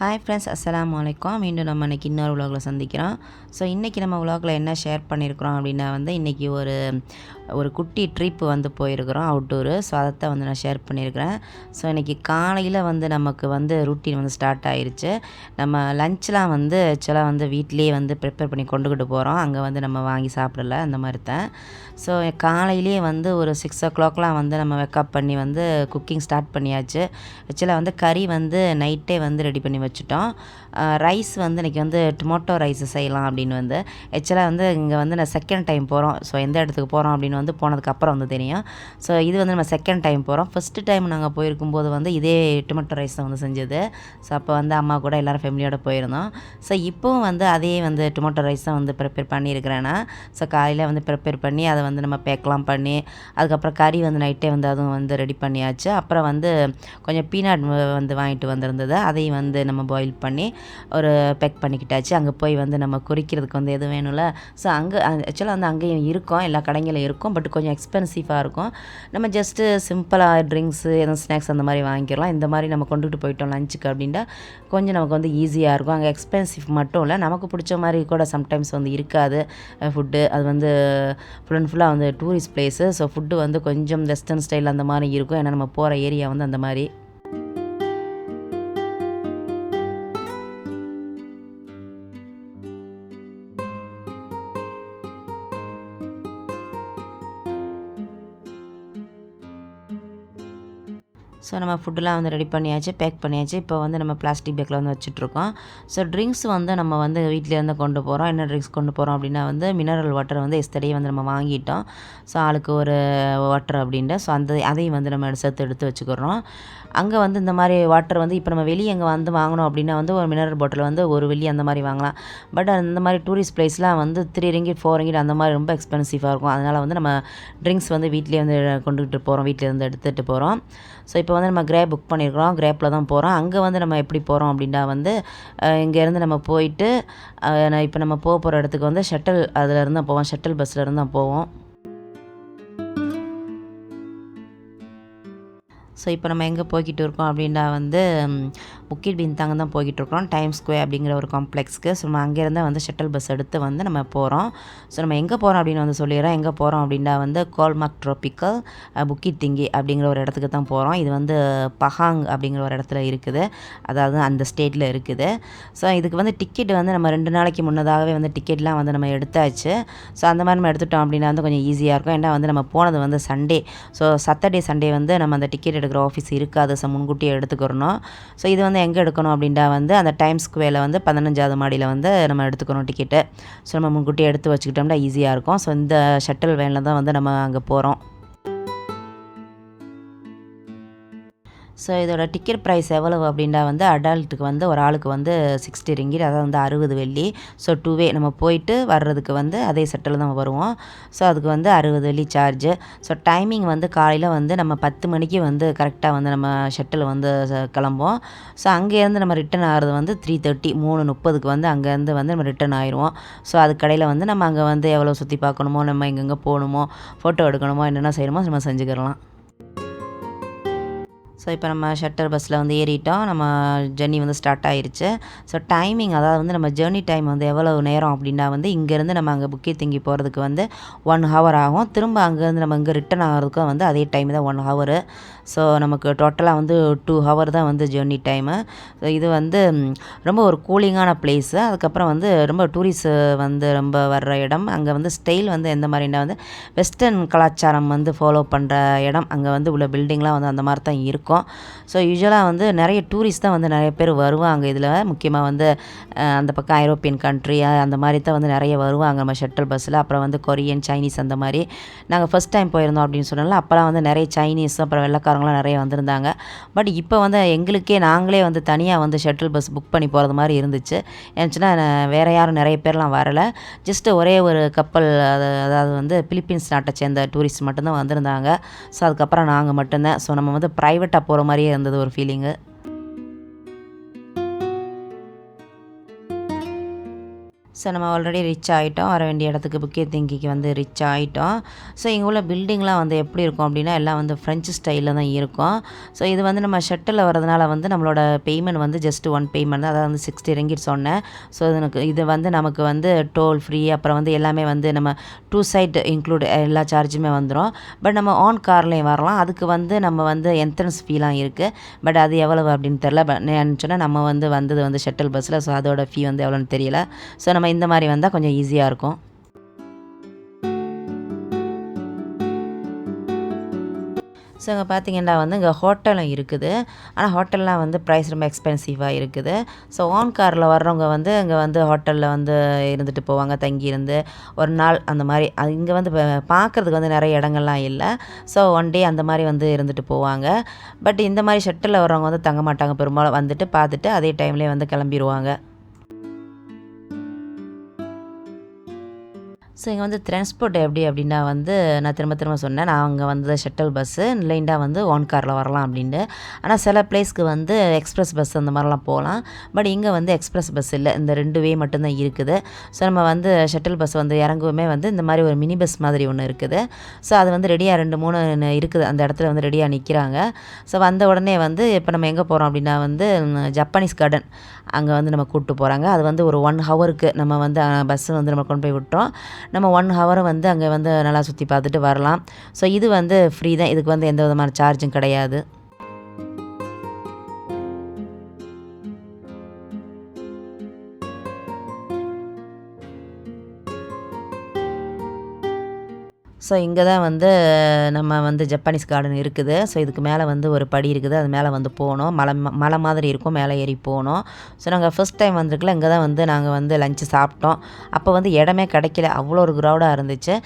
Hi friends, அஸ்ஸலாமு அலைக்கும். மீண்டும் நம்ம இன்றைக்கி இன்னொரு விலாகில் சந்திக்கிறோம். ஸோ இன்றைக்கி நம்ம விலாகில் என்ன ஷேர் பண்ணியிருக்கிறோம் அப்படின்னா இன்றைக்கி ஒரு குட்டி ட்ரிப் போயிருக்கிறோம் அவுட்டூரு. ஸோ அதைத்தான் நான் ஷேர் பண்ணியிருக்கிறேன். ஸோ இன்றைக்கி காலையில் நமக்கு ரொட்டீன் ஸ்டார்ட் ஆயிருச்சு. நம்ம லஞ்ச்லாம் ஆக்சுவலாக வீட்டிலேயே ப்ரிப்பேர் பண்ணி கொண்டுக்கிட்டு போகிறோம். அங்கே நம்ம வாங்கி சாப்பிடல, அந்த மாதிரி தான். ஸோ காலையிலேயே ஒரு 6 o'clockலாம் நம்ம வெக்கப் பண்ணி குக்கிங் ஸ்டார்ட் பண்ணியாச்சு. ஆக்சுவலாக கறி நைட்டே ரெடி பண்ணி வச்சுட்டோம். ரைஸ் இன்றைக்கி டொமேட்டோ ரைஸ் செய்யலாம் அப்படின்னு ஆக்சுவலாக இங்கே நான் செகண்ட் டைம் போகிறோம். ஸோ எந்த இடத்துக்கு போகிறோம் அப்படின்னு போனதுக்கப்புறம் தெரியும். ஸோ இது நம்ம செகண்ட் டைம் போகிறோம். ஃபஸ்ட்டு டைம் நாங்கள் போயிருக்கும்போது இதே டொமேட்டோ ரைஸ் தான் செஞ்சது. ஸோ அப்போ அம்மா கூட எல்லோரும் ஃபேமிலியோடு போயிருந்தோம். ஸோ இப்போவும் அதே டொமேட்டோ ரைஸ் தான் ப்ரிப்பேர் பண்ணியிருக்கிறேன்னா. ஸோ காலையில் ப்ரிப்பேர் பண்ணி அதை நம்ம பேக்லாம் பண்ணி அதுக்கப்புறம் கறி நைட்டே அதுவும் ரெடி பண்ணியாச்சு. அப்புறம் கொஞ்சம் பீனட் வாங்கிட்டு வந்திருந்தது. அதையும் நம்ம பாயில் பண்ணி ஒரு பேக் பண்ணிக்கிட்டாச்சு. அங்கே போய் நம்ம குறிக்கிறதுக்கு எது வேணும்ல. ஸோ அங்கே ஆக்சுவலாக அங்கேயும் இருக்கும், எல்லா கடைங்களும் இருக்கும். பட் கொஞ்சம் எக்ஸ்பென்சிவாக இருக்கும். நம்ம ஜஸ்ட்டு சிம்பிளாக ட்ரிங்க்ஸு எதுவும் ஸ்நாக்ஸ் அந்த மாதிரி வாங்கிக்கலாம். இந்த மாதிரி நம்ம கொண்டுகிட்டு போயிட்டோம் லஞ்சுக்கு அப்படின்ட்டா கொஞ்சம் நமக்கு ஈஸியாக இருக்கும். அங்கே எக்ஸ்பென்சிவ் மட்டும் இல்லை, நமக்கு பிடிச்ச மாதிரி கூட சம்டைம்ஸ் இருக்காது ஃபுட்டு. அது ஃபுல் அண்ட் ஃபுல்லாக டூரிஸ்ட் பிளேஸு. ஸோ ஃபுட்டு கொஞ்சம் வெஸ்டர்ன் ஸ்டைல் அந்த மாதிரி இருக்கும். ஏன்னா நம்ம போகிற ஏரியா அந்த மாதிரி. ஸோ நம்ம ஃபுட்டெலாம் ரெடி பண்ணியாச்சு, பேக் பண்ணியாச்சு. இப்போ நம்ம பிளாஸ்டிக் பேக்கில் வச்சுட்ருக்கோம். ஸோ ட்ரிங்க்ஸ் நம்ம வீட்டிலேருந்து கொண்டு போகிறோம். என்ன ட்ரிங்க்ஸ் கொண்டு போகிறோம் அப்படின்னா மினரல் வாட்டர் எஸ்டர்டே நம்ம வாங்கிட்டோம். ஸோ ஆளுக்கு ஒரு வாட்டர் அப்படின்ட்டு. ஸோ அதையும் நம்ம எடுத்து வச்சுக்கிறோம். அங்கே இந்த மாதிரி வாட்டர் இப்போ நம்ம வெளியே அங்கே வாங்கணும் அப்படின்னா ஒரு மினரல் பாட்டில் ஒரு வெள்ளி அந்த மாதிரி வாங்கலாம். பட் அந்த மாதிரி டூரிஸ்ட் பிளேஸ்லாம் 3 ringgit 4 ringgit அந்த மாதிரி ரொம்ப எக்ஸ்பென்சிவாக இருக்கும். அதனால் நம்ம ட்ரிங்க்ஸ் வீட்டிலே கொண்டுகிட்டு போகிறோம், வீட்டிலேருந்து எடுத்துகிட்டு போகிறோம். ஸோ இப்போ நம்ம கிரேப் புக் பண்ணியிருக்கிறோம். கிரேப்பில் தான் போகிறோம். அங்கே நம்ம எப்படி போகிறோம் அப்படின்னா இங்கேருந்து நம்ம போயிட்டு இப்போ நம்ம போகிற இடத்துக்கு ஷட்டில் அதிலேருந்து தான் போவோம். ஷட்டில் பஸ்ஸில் தான் போவோம். ஸோ இப்போ நம்ம எங்கே போய்கிட்டு இருக்கோம் அப்படின்னா புக்கிட் பின்தாங் தான் போய்கிட்டு இருக்கோம். டைம் ஸ்கொயர் அப்படிங்கிற ஒரு காம்ப்ளெக்ஸ்க்கு. ஸோ நம்ம அங்கேருந்து ஷட்டில் பஸ் எடுத்து நம்ம போகிறோம். ஸோ நம்ம எங்கே போகிறோம் அப்படின்னு சொல்லிடுறோம். எங்கே போகிறோம் அப்படின்னா கோல்மாக் ட்ராபிக்கல் புக்கிட் திங்கி அப்படிங்கிற ஒரு இடத்துக்கு தான் போகிறோம். இது பஹாங் அப்படிங்கிற ஒரு இடத்துல இருக்குது. அதாவது அந்த ஸ்டேட்டில் இருக்குது. ஸோ இதுக்கு டிக்கெட் நம்ம 2 நாளைக்கு முன்னதாகவே டிக்கெட்லாம் நம்ம எடுத்தாச்சு. ஸோ அந்த மாதிரி நம்ம எடுத்துட்டோம் அப்படின்னா கொஞ்சம் ஈஸியாக இருக்கும். ஏன்னா நம்ம போனது சண்டே. ஸோ சாட்டர்டே சண்டே நம்ம அந்த டிக்கெட் எடுக்கிற ஆஃபீஸ் இருக்காது. ஸோ முன்கூட்டியே எடுத்துக்கிறணும். ஸோ இது எங்கே எடுக்கணும் அப்படின்னா அந்த டைம் ஸ்கொயரில் 15வது மாடியில் நம்ம எடுத்துக்கணும் டிக்கெட்டு. ஸோ நம்ம முன்கூட்டியே எடுத்து வச்சுக்கிட்டோம்னா ஈஸியாக இருக்கும். ஸோ இந்த ஷட்டில் வேனில் தான் நம்ம அங்கே போகிறோம். ஸோ இதோட டிக்கெட் ப்ரைஸ் எவ்வளவு அப்படின்னா அடல்ட்டுக்கு ஒரு ஆளுக்கு 60 ringgit, அதாவது 60 வெள்ளி. ஸோ 2 வே நம்ம போயிட்டு வர்றதுக்கு அதே செட்டில் தான் வருவோம். ஸோ அதுக்கு 60 வெள்ளி சார்ஜு. ஸோ டைமிங் காலையில் நம்ம 10 மணிக்கு கரெக்டாக நம்ம ஷட்டில் கிளம்புவோம். ஸோ அங்கேருந்து நம்ம ரிட்டன் ஆகிறது 3:30 3:30க்கு அங்கேருந்து நம்ம ரிட்டன் ஆயிடுவோம். ஸோ அதுக்கடையில் நம்ம அங்கே எவ்வளோ சுற்றி பார்க்கணுமோ, நம்ம எங்கெங்கே போகணுமோ, ஃபோட்டோ எடுக்கணுமோ, என்னென்ன செய்யணுமோ நம்ம செஞ்சுக்கிறலாம். ஸோ இப்போ நம்ம ஷட்டர் பஸ்ஸில் ஏறிட்டோம். நம்ம ஜர்னி ஸ்டார்ட் ஆயிருச்சு. ஸோ டைமிங், அதாவது நம்ம ஜேர்னி டைம் எவ்வளவு நேரம் அப்படின்னா இங்கேருந்து நம்ம அங்கே புக்கிட் திங்கி போகிறதுக்கு 1 hour ஆகும். திரும்ப அங்கேருந்து நம்ம இங்கே ரிட்டன் ஆகிறதுக்கும் அதே டைம் தான் 1 hour. ஸோ நமக்கு டோட்டலாக 2 hour தான் ஜேர்னி டைமு. ஸோ இது ரொம்ப ஒரு கூலிங்கான பிளேஸு. அதுக்கப்புறம் ரொம்ப டூரிஸ்ட் ரொம்ப வர்ற இடம். அங்கே ஸ்டைல் எந்த மாதிரின்னா வெஸ்டர்ன் கலாச்சாரம் ஃபாலோ பண்ணுற இடம். அங்கே உள்ள பில்டிங்லாம் அந்த மாதிரி தான் இருக்கும். ஸோ யூஸ்வலாக நிறைய டூரிஸ்ட் தான் நிறைய பேர் வருவாங்க. இதில் முக்கியமாக அந்த பக்கம் ஐரோப்பியன் கண்ட்ரி அந்த மாதிரி தான் நிறைய வருவாங்க நம்ம ஷட்டில் பஸ்ஸில். அப்புறம் கொரியன், சைனீஸ் அந்த மாதிரி. நாங்கள் ஃபஸ்ட் டைம் போயிருந்தோம் அப்படின்னு சொன்னால அப்போலாம் நிறைய சைனீஸ் அப்புறம் வெள்ளைக்காரங்களாம் நிறைய வந்திருந்தாங்க. பட் இப்போ எங்களுக்கே நாங்களே தனியாக ஷட்டில் பஸ் புக் பண்ணி போகிறது மாதிரி இருந்துச்சு. ஏன்னுச்சுன்னா வேறு யாரும் நிறைய பேர்லாம் வரலை. ஜஸ்ட்டு ஒரே ஒரு கப்பல், அதாவது பிலிப்பீன்ஸ் நாட்டை சேர்ந்த டூரிஸ்ட் மட்டும்தான் வந்திருந்தாங்க. ஸோ அதுக்கப்புறம் நாங்கள் மட்டும்தான். ஸோ நம்ம ப்ரைவேட்டாக போகிற மாதிரியே இருந்தது ஒரு ஃபீலிங்கு. ஸோ நம்ம ஆல்ரெடி ரிச் ஆகிட்டோம், வர வேண்டிய இடத்துக்கு புக்கியத்திங்கிக்கு வந்து ரிச் ஆகிட்டோம். ஸோ இங்கே உள்ள பில்டிங்லாம் வந்து எப்படி இருக்கும் அப்படின்னா எல்லாம் வந்து ஃப்ரெஞ்சு ஸ்டைலில் தான் இருக்கும். ஸோ இது வந்து நம்ம ஷட்டில் வரதுனால வந்து நம்மளோட பேமெண்ட் வந்து ஜஸ்ட் ஒன் பேமெண்ட் தான், அதாவது வந்து 60 ரிங்கிட் சொன்னேன். ஸோ இது வந்து நமக்கு வந்து டோல் ஃப்ரீ, அப்புறம் வந்து எல்லாமே வந்து நம்ம 2 சைட் இன்க்ளூட் எல்லா சார்ஜுமே வந்துடும். பட் நம்ம ஆன் கார்லேயும் வரலாம். அதுக்கு வந்து நம்ம வந்து என்ட்ரன்ஸ் ஃபீலாம் இருக்குது. பட் அது எவ்வளவு அப்படின்னு தெரில. நான் சொன்னால் நம்ம வந்து வந்தது வந்து ஷட்டில் பஸ்ஸில், ஸோ அதோட ஃபீ வந்து எவ்வளோன்னு தெரியல. ஸோ நம்ம இந்த மாதிரி வந்தால் கொஞ்சம் ஈஸியாக இருக்கும். ஸோ இங்கே பார்த்தீங்கன்னா வந்து இங்கே ஹோட்டலும் இருக்குது. ஆனால் ஹோட்டல்லாம் வந்து ப்ரைஸ் ரொம்ப எக்ஸ்பென்சிவாக இருக்குது. ஸோ ஓன் காரில் வர்றவங்க வந்து இங்கே வந்து ஹோட்டலில் வந்து இருந்துட்டு போவாங்க, தங்கியிருந்து ஒரு நாள் அந்த மாதிரி. அது இங்கே வந்து பார்க்குறதுக்கு வந்து நிறைய இடங்கள்லாம் இல்லை. ஸோ ஒன் டே அந்த மாதிரி வந்து இருந்துட்டு போவாங்க. பட் இந்த மாதிரி ஷட்டிலில் வர்றவங்க வந்து தங்க மாட்டாங்க, பெரும்பாலும் வந்துட்டு பார்த்துட்டு அதே டைம்லேயே வந்து கிளம்பிடுவாங்க. ஸோ இங்கே வந்து டிரான்ஸ்போர்ட் எப்படி அப்படின்னா வந்து நான் திரும்ப சொன்னேன், நான் அங்கே வந்து ஷட்டில் பஸ்ஸு இல்லைண்டா வந்து ஓன் காரில் வரலாம் அப்படின்ட்டு. ஆனால் சில பிளேஸ்க்கு வந்து எக்ஸ்பிரஸ் பஸ் அந்த மாதிரிலாம் போகலாம். பட் இங்கே வந்து எக்ஸ்பிரஸ் பஸ் இல்லை, இந்த 2 வே மட்டும்தான் இருக்குது. ஸோ நம்ம வந்து ஷட்டில் பஸ் வந்து இறங்குவோமே வந்து இந்த மாதிரி ஒரு மினி பஸ் மாதிரி ஒன்று இருக்குது. ஸோ அது வந்து ரெடியாக 2, 3 இருக்குது, அந்த இடத்துல வந்து ரெடியாக நிற்கிறாங்க. ஸோ வந்த உடனே வந்து இப்போ நம்ம எங்கே போகிறோம் அப்படின்னா வந்து ஜப்பானீஸ் கார்டன் அங்கே வந்து நம்ம கூப்பிட்டு போகிறாங்க. அது வந்து ஒரு 1 ஹவருக்கு நம்ம வந்து பஸ்ஸு வந்து நம்ம கொண்டு போய் விட்டோம். நம்ம 1 ஹவர் வந்து அங்கே வந்து நல்லா சுற்றி பார்த்துட்டு வரலாம். ஸோ இது வந்து ஃப்ரீ தான், இதுக்கு வந்து எந்த விதமான சார்ஜும் கிடையாது. ஸோ இங்கே தான் வந்து நம்ம வந்து ஜப்பானீஸ் கார்டன் இருக்குது. ஸோ இதுக்கு மேலே வந்து ஒரு படி இருக்குது, அது மேலே வந்து போகணும். மலை மாதிரி இருக்கும், மேலே ஏறி போகணும். ஸோ நாங்கள் ஃபர்ஸ்ட் டைம் வந்திருக்கல, இங்கே தான் வந்து நாங்கள் வந்து லஞ்சு சாப்பிட்டோம். அப்போ வந்து இடமே கிடைக்கல, அவ்வளோ ஒரு க்ரௌடாக இருந்துச்சு.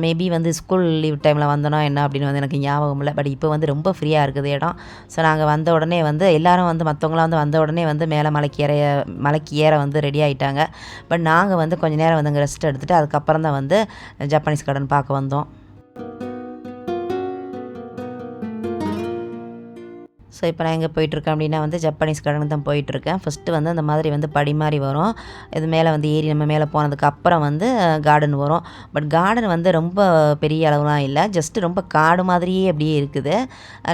மேபி வந்து ஸ்கூல் லீவ் டைமில் வந்தோன்னா என்ன அப்படின்னு வந்து எனக்கு ஞாபகம் இல்லை. பட் இப்போ வந்து ரொம்ப ஃப்ரீயாக இருக்குது இடம். ஸோ நாங்கள் வந்த உடனே வந்து எல்லோரும் வந்து மற்றவங்களாம் வந்து வந்த உடனே வந்து மேலே மலைக்கு ஏற வந்து ரெடி ஆகிட்டாங்க. பட் நாங்கள் வந்து கொஞ்சம் நேரம் வந்து அங்கே ரெஸ்ட் எடுத்துகிட்டு அதுக்கப்புறம் தான் வந்து ஜப்பானீஸ் கார்டன் பார்க்க வந்தோம். ஸோ இப்போ நான் எங்கே போயிட்டுருக்கேன் அப்படின்னா வந்து ஜப்பானீஸ் கார்டனுக்கு தான் போயிட்டுருக்கேன். ஃபஸ்ட்டு வந்து அந்த மாதிரி வந்து படி மாதிரி வரும், இது மேலே வந்து ஏறி நம்ம மேலே போனதுக்கு அப்புறம் வந்து கார்டன் வரும். பட் கார்டன் வந்து ரொம்ப பெரிய அளவுலாம் இல்லை, ஜஸ்ட்டு ரொம்ப காடு மாதிரியே அப்படியே இருக்குது.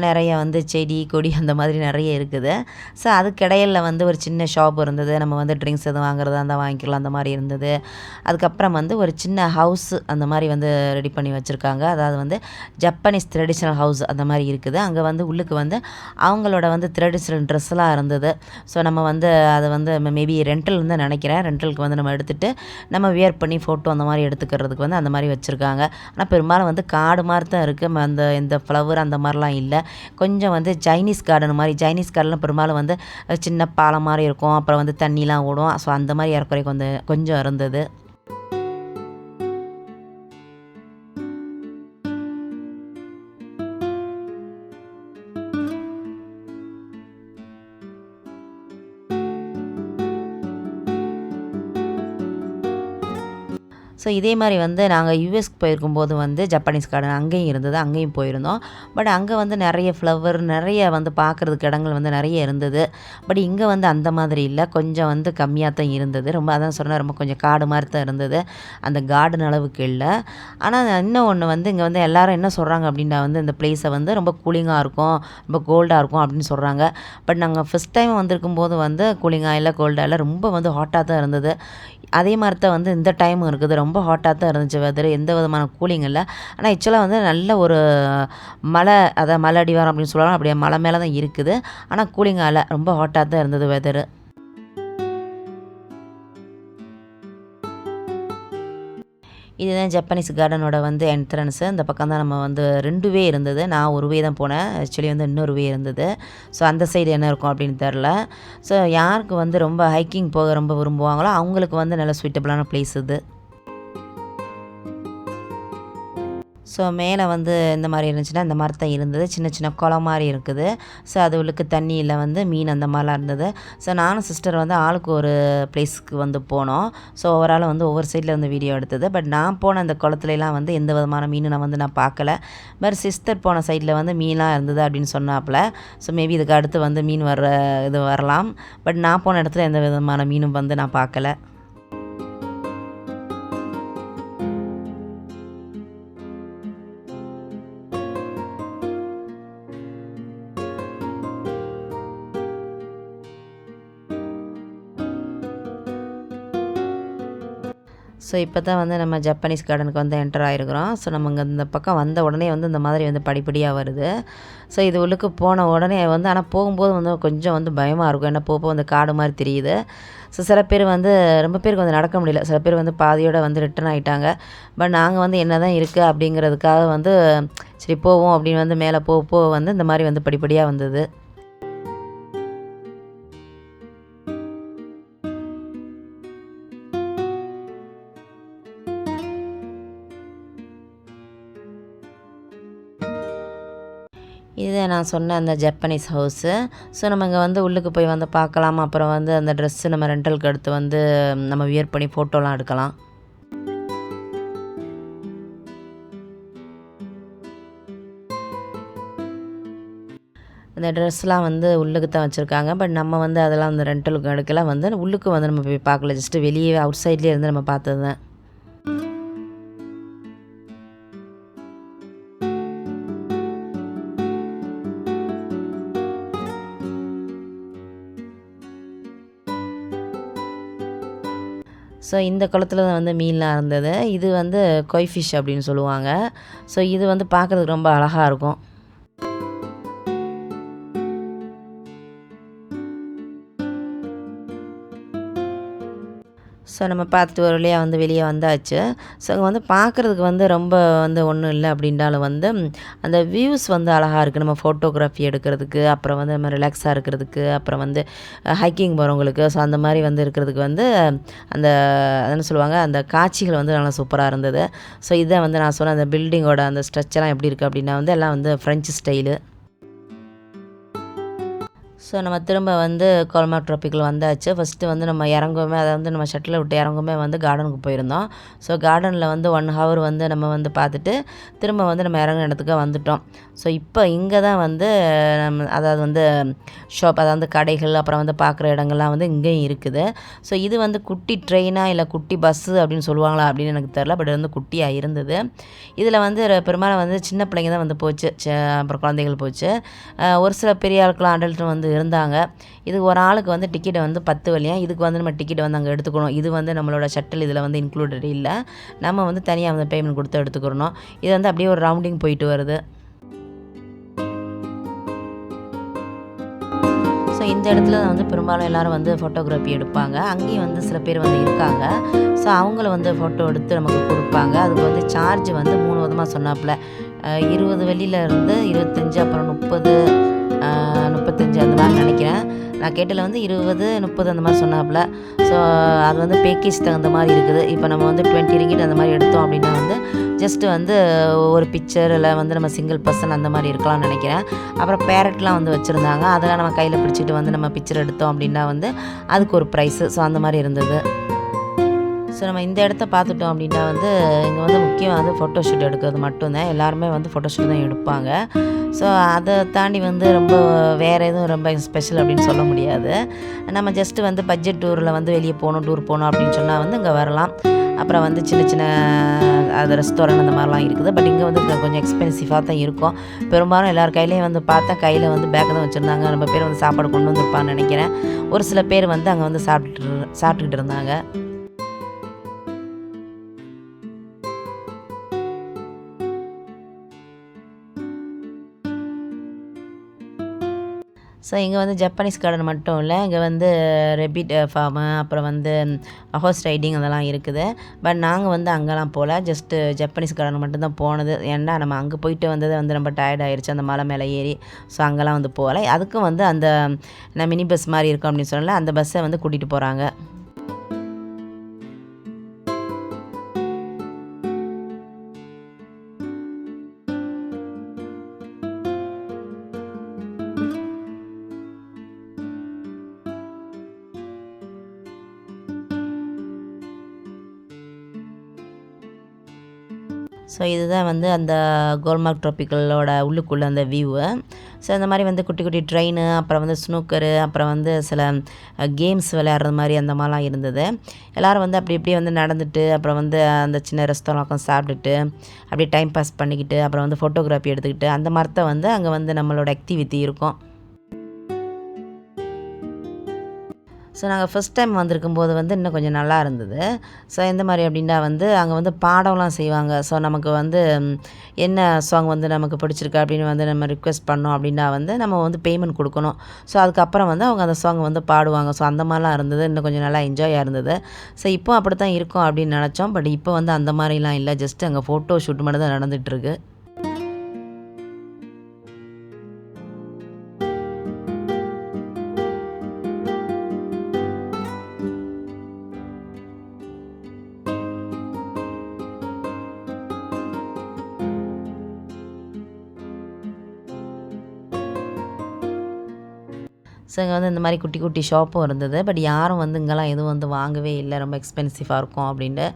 நிறைய வந்து செடி கொடி அந்த மாதிரி நிறைய இருக்குது. ஸோ அதுக்கிடையில் வந்து ஒரு சின்ன ஷாப் இருந்தது, நம்ம வந்து ட்ரிங்க்ஸ் எதுவும் வாங்குறதா இருந்தால் வாங்கிக்கலாம் அந்த மாதிரி இருந்தது. அதுக்கப்புறம் வந்து ஒரு சின்ன ஹவுஸு அந்த மாதிரி வந்து ரெடி பண்ணி வச்சுருக்காங்க. அதாவது வந்து ஜப்பானீஸ் ட்ரெடிஷ்னல் ஹவுஸ் அந்த மாதிரி இருக்குது. அங்கே வந்து உள்ளுக்கு வந்து அவங்களோட வந்து ட்ரெடிஷ்னல் ட்ரெஸ்லாம் இருந்தது. ஸோ நம்ம வந்து அதை வந்து மேபி ரெண்டல்னு தான் நினைக்கிறேன், ரெண்டலுக்கு வந்து நம்ம எடுத்துகிட்டு நம்ம வியர் பண்ணி ஃபோட்டோ அந்த மாதிரி எடுத்துக்கிறதுக்கு வந்து அந்த மாதிரி வச்சுருக்காங்க. ஆனால் பெரும்பாலும் வந்து காடு மாதிரி தான் இருக்குது, அந்த இந்த ஃப்ளவர் அந்த மாதிரிலாம் இல்லை. கொஞ்சம் வந்து சைனீஸ் கார்டன் மாதிரி, சைனீஸ் கார்டனில் பெரும்பாலும் வந்து சின்ன பாலம் மாதிரி இருக்கும், அப்புறம் வந்து தண்ணிலாம் ஓடும். ஸோ அந்த மாதிரி ஏறக்குறைய கொஞ்சம் இருந்தது. ஸோ இதே மாதிரி வந்து நாங்கள் யூஎஸ்க்கு போயிருக்கும்போது வந்து ஜப்பானீஸ் கார்டன் அங்கேயும் இருந்தது, அங்கேயும் போயிருந்தோம். பட் அங்கே வந்து நிறைய ஃப்ளவர், நிறைய வந்து பார்க்குறதுக்கு இடங்கள் வந்து நிறைய இருந்தது. பட் இங்கே வந்து அந்த மாதிரி இல்லை, கொஞ்சம் வந்து கம்மியாக தான் இருந்தது. ரொம்ப அதான் சொன்னால் ரொம்ப கொஞ்சம் காடு மாதிரி தான் இருந்தது, அந்த கார்டன் அளவுக்கு இல்லை. ஆனால் இன்னும் ஒன்று வந்து இங்கே வந்து எல்லோரும் என்ன சொல்கிறாங்க அப்படின்னா வந்து இந்த பிளேஸை வந்து ரொம்ப கூலிங்காக இருக்கும், ரொம்ப கோல்டாக இருக்கும் அப்படின்னு சொல்கிறாங்க. பட் நாங்கள் ஃபஸ்ட் டைம் வந்திருக்கும்போது வந்து கூலிங்காக இல்லை, கோல்டாக இல்லை, ரொம்ப வந்து ஹாட்டாக தான் இருந்தது. அதே மாதிரி தான் வந்து இந்த டைமும் இருக்குது, ரொம்ப ஹாட்டாக தான் இருந்துச்சு வெதர், எந்த விதமான கூலிங் இல்லை. ஆனால் ஆக்சுவலாக வந்து நல்ல ஒரு மலை, அதாவது மலை அடிவாரம் அப்படின்னு சொல்லலாம், அப்படியே மலை மேலே தான் இருக்குது. ஆனால் கூலிங்காக இல்லை, ரொம்ப ஹாட்டாக தான் இருந்தது வெதரு. இதுதான் ஜப்பானீஸ் கார்டனோட வந்து என்ட்ரன்ஸு. இந்த பக்கம் தான் நம்ம வந்து 2 வே இருந்தது, நான் ஒரு வே தான் போனேன், ஆக்சுவலி வந்து இன்னொரு வே இருந்தது. ஸோ அந்த சைடு என்ன இருக்கும் அப்படின்னு தெரில. ஸோ யாருக்கு வந்து ரொம்ப ஹைக்கிங் போக ரொம்ப விரும்புவாங்களோ அவங்களுக்கு வந்து நல்ல சூட்டபிளான பிளேஸ் இது. ஸோ மேலே வந்து இந்த மாதிரி இருந்துச்சுன்னா இந்த மாதிரி தான் இருந்தது, சின்ன சின்ன குளம் மாதிரி இருக்குது. ஸோ அது உள்ளுக்கு தண்ணியில் வந்து மீன் அந்த மாதிரிலாம் இருந்தது. ஸோ நானும் சிஸ்டர் வந்து ஆளுக்கு ஒரு பிளேஸ்க்கு வந்து போனோம். ஸோ ஓவரால் வந்து ஒவ்வொரு சைடில் வந்து வீடியோ எடுத்தது. பட் நான் போன அந்த குளத்துலலாம் வந்து எந்த விதமான மீன் நான் பார்க்கல. பட் சிஸ்டர் போன சைடில் வந்து மீனாக இருந்தது அப்படின்னு சொன்னாப்புல. ஸோ மேபி இதுக்கு அடுத்து வந்து மீன் இது வரலாம். பட் நான் போன இடத்துல எந்த விதமான மீனும் வந்து நான் பார்க்கல. ஸோ இப்போ தான் வந்து நம்ம ஜப்பானீஸ் கார்டனுக்கு வந்து என்டர் ஆகிருக்கிறோம். ஸோ நம்ம இங்கே இந்த பக்கம் வந்த உடனே வந்து இந்த மாதிரி வந்து படிப்படியாக வருது. ஸோ இது உள்ளுக்கு போன உடனே வந்து ஆனால் போகும்போது வந்து கொஞ்சம் வந்து பயமாக இருக்கும். ஏன்னா போக வந்து காடு மாதிரி தெரியுது. ஸோ சில பேர் வந்து ரொம்ப பேருக்கு வந்து நடக்க முடியல. சில பேர் வந்து பாதியோட வந்து ரிட்டர்ன் ஆகிட்டாங்க. பட் நாங்கள் வந்து என்ன தான் இருக்குது அப்படிங்கிறதுக்காக வந்து சரி போவோம் அப்படின்னு வந்து மேலே போக போக வந்து இந்த மாதிரி வந்து படிப்படியாக வந்தது. இதுதான் நான் சொன்ன அந்த ஜப்பனீஸ் ஹவுஸு. ஸோ நம்ம இங்கே வந்து உள்ளுக்கு போய் வந்து பார்க்கலாம். அப்புறம் வந்து அந்த ட்ரெஸ்ஸு நம்ம ரெண்டலுக்கு எடுத்து வந்து நம்ம வியர் பண்ணி ஃபோட்டோலாம் எடுக்கலாம். அந்த ட்ரெஸ்லாம் வந்து உள்ளுக்கு தான் வச்சுருக்காங்க. பட் நம்ம வந்து அதெல்லாம் அந்த ரெண்டலுக்கு எடுக்கலாம் வந்து உள்ளுக்கு வந்து நம்ம போய் பார்க்கல. ஜஸ்ட்டு வெளியே அவுட் சைட்லேயே இருந்து நம்ம பார்த்தது தான். ஸோ இந்த குளத்துல தான் வந்து மீன்லாம் இருந்தது. இது வந்து கொய் ஃபிஷ் அப்படின்னு சொல்லுவாங்க. ஸோ இது வந்து பார்க்குறதுக்கு ரொம்ப அழகாக இருக்கும். ஸோ நம்ம பார்த்துட்டு ஒரு வழியாக வந்து வெளியே வந்தாச்சு. ஸோ அங்கே வந்து பார்க்குறதுக்கு வந்து ரொம்ப வந்து ஒன்றும் இல்லை அப்படின்றாலும் வந்து அந்த வியூஸ் வந்து அழகாக இருக்குது. நம்ம ஃபோட்டோகிராஃபி எடுக்கிறதுக்கு, அப்புறம் வந்து நம்ம ரிலாக்ஸாக இருக்கிறதுக்கு, அப்புறம் வந்து ஹைக்கிங் போகிறவங்களுக்கு, ஸோ அந்த மாதிரி வந்து இருக்கிறதுக்கு வந்து அந்த என்ன சொல்லுவாங்க, அந்த காட்சிகள் வந்து நல்லா சூப்பராக இருந்தது. ஸோ இதான் வந்து நான் சொன்ன அந்த பில்டிங்கோட அந்த ஸ்ட்ரக்சர்லாம் எப்படி இருக்குது அப்படின்னா வந்து எல்லாம் வந்து ஃப்ரெஞ்சு ஸ்டைலு. ஸோ நம்ம திரும்ப வந்து கோல்மா ட்ராபிக்கில் வந்தாச்சு. ஃபஸ்ட்டு வந்து நம்ம இறங்குமே, அதை வந்து நம்ம ஷட்டில் விட்டு இறங்குமே வந்து கார்டனுக்கு போயிருந்தோம். ஸோ கார்டனில் வந்து 1 ஹவர் வந்து நம்ம வந்து பார்த்துட்டு திரும்ப வந்து நம்ம இறங்குன இடத்துக்கு வந்துட்டோம். ஸோ இப்போ இங்கே தான் வந்து நம்ம அதாவது வந்து ஷாப், அதாவது கடைகள், அப்புறம் வந்து பார்க்குற இடங்கள்லாம் வந்து இங்கேயும் இருக்குது. ஸோ இது வந்து குட்டி ட்ரெயினாக இல்லை குட்டி பஸ்ஸு அப்படின்னு சொல்லுவாங்களா அப்படின்னு எனக்கு தெரில. பட் வந்து குட்டியாக இருந்தது. இதில் வந்து பெரும்பாலும் வந்து சின்ன பிள்ளைங்க தான் வந்து போச்சு, அப்புறம் குழந்தைகள் போச்சு. ஒரு சில பெரிய ஆட்களாம் அடல்ட்டும் வந்து இருந்தாங்க. இது ஒரு ஆளுக்கு வந்து டிக்கெட் வந்து 10 வழியா. இதுக்கு வந்து நம்ம டிக்கெட் வந்து அங்கே எடுத்துக்கணும். இது வந்து நம்மளோட ஷட்டில் இதில் வந்து இன்க்ளூடட் இல்லை. நம்ம வந்து தனியாக வந்து பேமெண்ட் கொடுத்து எடுத்துக்கிறணும். இது வந்து அப்படியே ஒரு ரவுண்டிங் போயிட்டு வருது. ஸோ இந்த இடத்துல வந்து பெரும்பாலும் எல்லோரும் வந்து ஃபோட்டோகிராஃபி எடுப்பாங்க. அங்கேயும் வந்து சில பேர் வந்து இருக்காங்க. ஸோ அவங்கள வந்து ஃபோட்டோ எடுத்து நமக்கு கொடுப்பாங்க. அதுக்கு வந்து சார்ஜ் வந்து 3 விதமாக சொன்னாப்புல. 20 வெள்ளியிலேருந்து 25, அப்புறம் 30, 35 அந்த மாதிரி நினைக்கிறேன். நான் கேட்டதில் வந்து 20, 30 அந்த மாதிரி சொன்னாப்புல. ஸோ அது வந்து பேக்கேஜ் தகுந்த மாதிரி இருக்குது. இப்போ நம்ம வந்து 20 ரிங்கிட் அந்த மாதிரி எடுத்தோம் அப்படின்னா வந்து ஜஸ்ட்டு வந்து ஒரு பிக்சர் இல்லை வந்து நம்ம சிங்கிள் பர்சன் அந்த மாதிரி இருக்கலாம்னு நினைக்கிறேன். அப்புறம் பேரட்லாம் வந்து வச்சுருந்தாங்க. அதெல்லாம் நம்ம கையில் பிடிச்சிட்டு வந்து நம்ம பிக்சர் எடுத்தோம் அப்படின்னா வந்து அதுக்கு ஒரு ப்ரைஸு. ஸோ அந்த மாதிரி இருந்தது. ஸோ நம்ம இந்த இடத்த பார்த்துட்டோம் அப்படின்னா வந்து இங்கே வந்து முக்கியம் வந்து ஃபோட்டோ ஷூட் எடுக்கிறது மட்டும்தான். எல்லாருமே வந்து ஃபோட்டோ ஷூட் தான் எடுப்பாங்க. ஸோ அதை தாண்டி வந்து ரொம்ப வேறு எதுவும் ரொம்ப ஸ்பெஷல் அப்படின்னு சொல்ல முடியாது. நம்ம ஜஸ்ட்டு வந்து பட்ஜெட் டூரில் வந்து வெளியே போகணும், டூர் போகணும் அப்படின்னு சொன்னால் வந்து இங்கே வரலாம். அப்புறம் வந்து சின்ன சின்ன அது ரெஸ்டாரண்ட் அந்த மாதிரிலாம் இருக்குது. பட் இங்கே வந்து கொஞ்சம் எக்ஸ்பென்சிவாக தான் இருக்கும். பெரும்பாலும் எல்லார் கையிலையும் வந்து பார்த்தா கையில் வந்து பேக் தான் வச்சுருந்தாங்க. ரொம்ப பேர் வந்து சாப்பாடு கொண்டு வந்திருப்பான்னு நினைக்கிறேன். ஒரு சில பேர் வந்து அங்கே வந்து சாப்பிட்டுக்கிட்டு இருந்தாங்க. ஸோ இங்கே வந்து ஜப்பானீஸ் கார்டன் மட்டும் இல்லை, இங்கே வந்து ரெபிட் ஃபார்மு, அப்புறம் வந்து ஹார்ஸ் ரைடிங் அதெல்லாம் இருக்குது. பட் நாங்கள் வந்து அங்கெல்லாம் போகல. ஜஸ்ட்டு ஜப்பானீஸ் கார்டன் மட்டும்தான் போனது. ஏன்னா நம்ம அங்கே போயிட்டு வந்தது வந்து ரொம்ப டயர்ட் ஆகிடுச்சு அந்த மலை மேலே ஏறி. ஸோ அங்கெல்லாம் வந்து போகலை. அதுக்கும் வந்து அந்த மினி பஸ் மாதிரி இருக்கும் அப்படின்னு சொன்னல, அந்த பஸ்ஸை வந்து கூட்டிகிட்டு போகிறாங்க. ஸோ இதுதான் வந்து அந்த கோல்மார்க் ட்ராபிக்கலோட உள்ளுக்குள்ளே அந்த வியூவு. ஸோ இந்த மாதிரி வந்து குட்டி குட்டி ட்ரெயின், அப்புறம் வந்து ஸ்னூக்கரு, அப்புறம் வந்து சில கேம்ஸ் விளையாடுறது மாதிரி அந்த மாதிரிலாம் இருந்தது. எல்லோரும் வந்து அப்படி இப்படியே வந்து நடந்துட்டு, அப்புறம் வந்து அந்த சின்ன ரெஸ்டாரண்ட் உட்காந்து சாப்பிட்டுட்டு அப்படியே டைம் பாஸ் பண்ணிக்கிட்டு, அப்புறம் வந்து ஃபோட்டோகிராஃபி எடுத்துக்கிட்டு அந்த மாதிரி தான் வந்து அங்கே வந்து நம்மளோட ஆக்டிவிட்டி இருக்கும். ஸோ ஸோ நாங்கள் ஃபஸ்ட் டைம் வந்திருக்கும்போது வந்து இன்னும் கொஞ்சம் நல்லா இருந்தது. ஸோ எந்த மாதிரி அப்படின்னா வந்து அங்கே வந்து பாடம்லாம் செய்வாங்க. ஸோ நமக்கு வந்து என்ன சாங் வந்து நமக்கு பிடிச்சிருக்கு அப்படின்னு வந்து நம்ம ரிக்வெஸ்ட் பண்ணோம் அப்படின்னா வந்து நம்ம வந்து பேமெண்ட் கொடுக்கணும். ஸோ அதுக்கப்புறம் வந்து அவங்க அந்த சாங் வந்து பாடுவாங்க. ஸோ அந்த மாதிரிலாம் இருந்தது. இன்னும் கொஞ்சம் நல்லா என்ஜாயாக இருந்தது. ஸோ இப்போ அப்படி தான் இருக்கும் அப்படின்னு நினச்சோம். பட் இப்போ வந்து அந்த மாதிரிலாம் இல்லை. ஜஸ்ட் அங்கே ஃபோட்டோ ஷூட் மட்டும் தான் நடந்துகிட்ருக்கு. ஸோ இங்கே வந்து இந்த மாதிரி குட்டி குட்டி ஷாப்பும் இருந்தது. பட் யாரும் வந்து இங்கெல்லாம் எதுவும் வந்து வாங்கவே இல்லை. ரொம்ப எக்ஸ்பென்சிவாக இருக்கும் அப்படின்ட்டு.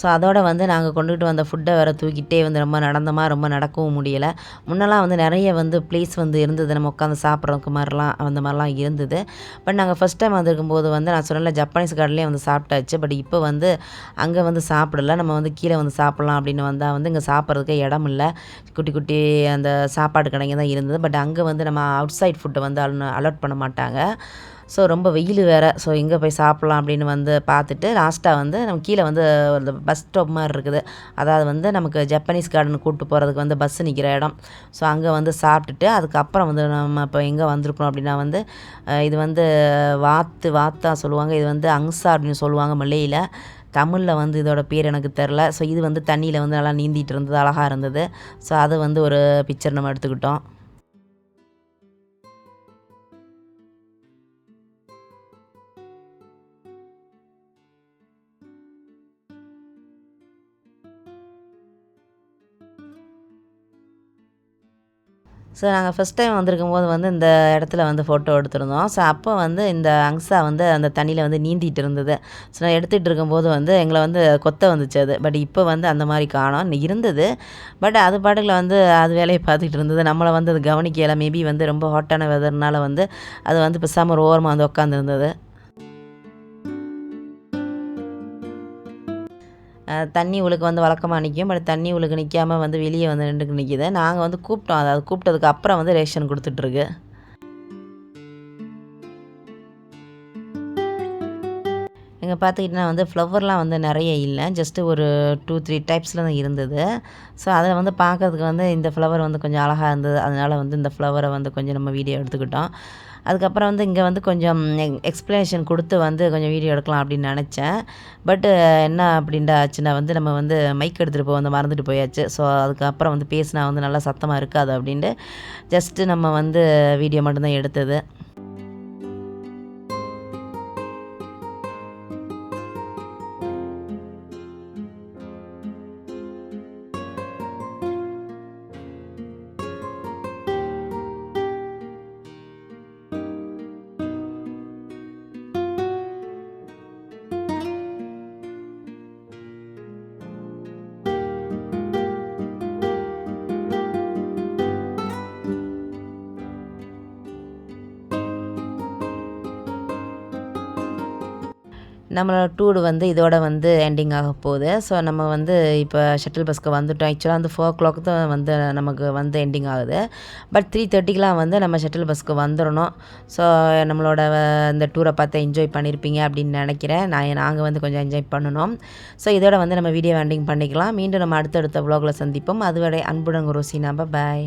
ஸோ அதோட வந்து நாங்கள் கொண்டுகிட்டு வந்த ஃபுட்டை வேறு தூக்கிட்டே வந்து ரொம்ப நடந்தோமா, ரொம்ப நடக்கவும் முடியலை. முன்னெல்லாம் வந்து நிறைய வந்து ப்ளேஸ் வந்து இருந்தது. நம்ம உட்காந்து சாப்பிட்றதுக்கு மாதிரிலாம் அந்த மாதிரிலாம் இருந்தது. பட் நாங்கள் ஃபஸ்ட் டைம் வந்திருக்கும்போது வந்து நான் சொன்னேன்ல ஜப்பானீஸ் கார்ட்லேயே வந்து சாப்பிட்டாச்சு. பட் இப்போ வந்து அங்கே வந்து சாப்பிடல. நம்ம வந்து கீழே வந்து சாப்பிட்லாம் அப்படின்னு வந்தால் வந்து இங்கே சாப்பிட்றதுக்கு இடம் இல்லை. குட்டி குட்டி அந்த சாப்பாடு கடைங்க தான் இருந்தது. பட் அங்கே வந்து நம்ம அவுட் சைட் ஃபுட்டை வந்து அலோட் பண்ண மாட்டாங்க. ஸோ ரொம்ப வெயில் வேறு. ஸோ எங்கே போய் சாப்பிட்லாம் அப்படின்னு வந்து பார்த்துட்டு லாஸ்ட்டாக வந்து நம்ம கீழே வந்து அந்த பஸ் ஸ்டாப் மாதிரி இருக்குது. அதாவது வந்து நமக்கு ஜப்பானீஸ் கார்டன் கூப்பிட்டு போகிறதுக்கு வந்து பஸ்ஸு நிற்கிற இடம். ஸோ அங்கே வந்து சாப்பிட்டுட்டு அதுக்கப்புறம் வந்து நம்ம இப்போ எங்கே வந்திருக்கோம் அப்படின்னா வந்து இது வந்து வாத்தா சொல்லுவாங்க. இது வந்து அங்ஸா அப்படின்னு சொல்லுவாங்க மல்லேயில். தமிழில் வந்து இதோட பேர் எனக்கு தெரில. ஸோ இது வந்து தண்ணியில் வந்து நல்லா நீந்திட்டு இருந்தது, அழகாக இருந்தது. ஸோ அது வந்து ஒரு பிக்சர் நம்ம எடுத்துக்கிட்டோம். ஸோ நாங்கள் ஃபஸ்ட் டைம் வந்திருக்கும்போது வந்து இந்த இடத்துல வந்து ஃபோட்டோ எடுத்திருந்தோம். ஸோ அப்போ வந்து இந்த அங்ஸா வந்து அந்த தண்ணியில் வந்து நீந்திட்டு இருந்தது. ஸோ நான் எடுத்துகிட்டு இருக்கும்போது வந்து எங்களை வந்து கொத்த வந்துச்சு அது. பட் இப்போ வந்து அந்த மாதிரி காணோம். இருந்தது. பட் அது பாட்டுல வந்து அது வேலையை பார்த்துக்கிட்டு இருந்தது. நம்மளை வந்து அது கவனிக்கலை. மேபி வந்து ரொம்ப ஹாட்டான வெதர்னால வந்து அது வந்து பேசாமல் ஒரு ஓரமாக வந்து உட்காந்துருந்தது. தண்ணி உழுக்கு வந்து வழக்கமாக நிற்கும். பட் தண்ணி உழுக்கு நிற்காம வந்து வெளியே வந்து நின்றுக்கு நிற்கிது. நாங்கள் வந்து கூப்பிட்டோம். அதாவது கூப்பிட்டதுக்கு அப்புறம் வந்து ரேஷன் கொடுத்துட்ருக்கு. இங்கே பார்த்துக்கிட்டிங்கன்னா வந்து ஃப்ளவர்லாம் வந்து நிறைய இல்லை. ஜஸ்ட்டு ஒரு 2, 3 டைப்ஸில் தான் இருந்தது. ஸோ அதில் வந்து பார்க்கறதுக்கு வந்து இந்த ஃப்ளவர் வந்து கொஞ்சம் அழகாக இருந்தது. அதனால் வந்து இந்த ஃப்ளவரை வந்து கொஞ்சம் நம்ம வீடியோ எடுத்துக்கிட்டோம். அதுக்கப்புறம் வந்து இங்கே வந்து கொஞ்சம் எக்ஸ்ப்ளனேஷன் கொடுத்து வந்து கொஞ்சம் வீடியோ எடுக்கலாம் அப்படின்னு நினச்சேன். பட்டு என்ன அப்படின்ட்டு ஆச்சுன்னா வந்து நம்ம வந்து மைக் எடுத்துகிட்டு போக வந்து மறந்துட்டு போயாச்சு. ஸோ அதுக்கப்புறம் வந்து பேசினா வந்து நல்லா சத்தமாக இருக்காது அப்படின்ட்டு ஜஸ்ட்டு நம்ம வந்து வீடியோ மட்டும்தான் எடுத்தது. நம்மளோட டூர் வந்து இதோட வந்து எண்டிங் ஆக போகுது. ஸோ நம்ம வந்து இப்போ ஷட்டில் பஸ்க்கு வந்துட்டோம். ஆக்சுவலாக வந்து 4:00 தான் வந்து நமக்கு வந்து எண்டிங் ஆகுது. பட் 3:30க்கெலாம் வந்து நம்ம ஷட்டில் பஸ்க்கு வந்துடணும். ஸோ நம்மளோட இந்த டூரை பார்த்து என்ஜாய் பண்ணியிருப்பீங்க அப்படின்னு நினைக்கிறேன். நாங்கள் வந்து கொஞ்சம் என்ஜாய் பண்ணணும். ஸோ இதோட வந்து நம்ம வீடியோ எண்டிங் பண்ணிக்கலாம். மீண்டும் நம்ம அடுத்தடுத்த வ்ளாகில் சந்திப்போம். அதுவரை அன்புடன் ரோசினா. பாய்.